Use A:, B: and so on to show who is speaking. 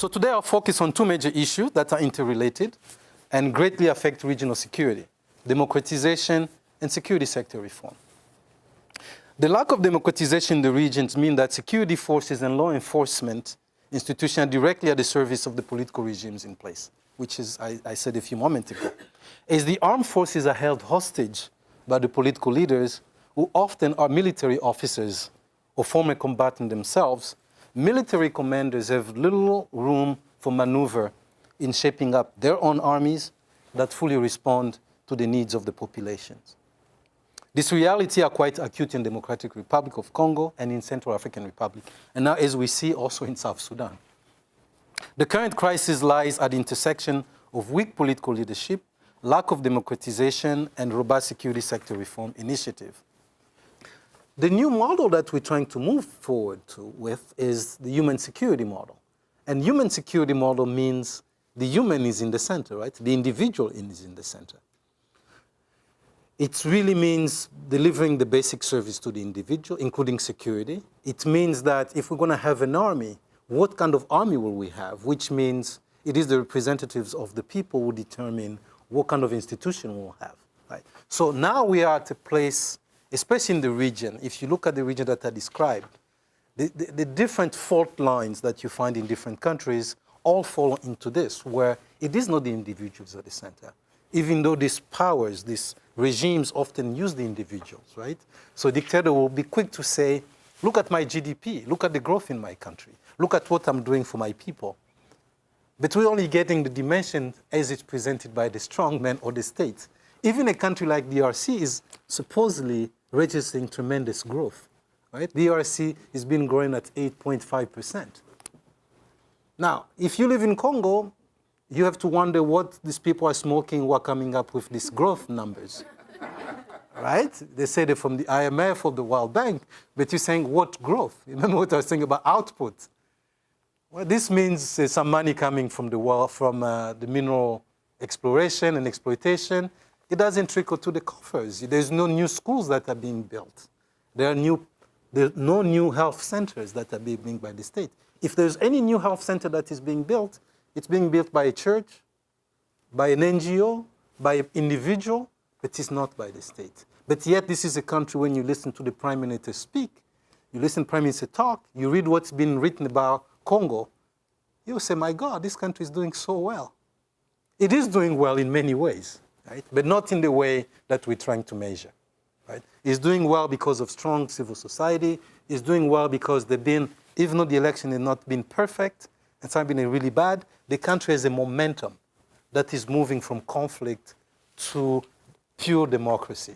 A: So today I'll focus on two major issues that are interrelated and greatly affect regional security: democratization and security sector reform. The lack of democratization in the regions means that security forces and law enforcement institutions are directly at the service of the political regimes in place, which is, I said a few moments ago. As the armed forces are held hostage by the political leaders, who often are military officers or former combatants themselves, military commanders have little room for maneuver in shaping up their own armies that fully respond to the needs of the populations. This reality are quite acute in Democratic Republic of Congo and in Central African Republic, and now as we see also in South Sudan. The current crisis lies at the intersection of weak political leadership, lack of democratization, and robust security sector reform initiative. The new model that we're trying to move forward with is the human security model. And human security model means the human is in the center, right? The individual is in the center. It really means delivering the basic service to the individual, including security. It means that if we're going to have an army, what kind of army will we have? Which means it is the representatives of the people who determine what kind of institution we'll have, right? So now we are at a place, especially in the region, if you look at the region that I described, the different fault lines that you find in different countries all fall into this, where it is not the individuals at the center, even though these powers, these regimes often use the individuals, right? So a dictator will be quick to say, look at my GDP, look at the growth in my country, look at what I'm doing for my people. But we're only getting the dimension as it's presented by the strongman or the state. Even a country like DRC is supposedly registering tremendous growth, right? DRC has been growing at 8.5%. Now, if you live in Congo, you have to wonder what these people are smoking who are coming up with these growth numbers, right? They say they're from the IMF or the World Bank, but you're saying what growth? Remember what I was saying about output? Well, this means there's some money coming from the world, from the mineral exploration and exploitation. It doesn't trickle to the coffers. There's no new schools that are being built. There are no new health centers that are being built by the state. If there's any new health center that is being built, it's being built by a church, by an NGO, by an individual, but it's not by the state. But yet this is a country when you listen to the Prime Minister speak, you listen to Prime Minister talk, you read what's been written about Congo, you'll say, my God, this country is doing so well. It is doing well in many ways, right? But not in the way that we're trying to measure, right? It's doing well because of strong civil society. It's doing well because they've been, even though the election has not been perfect, and some have been really bad, the country has a momentum that is moving from conflict to pure democracy.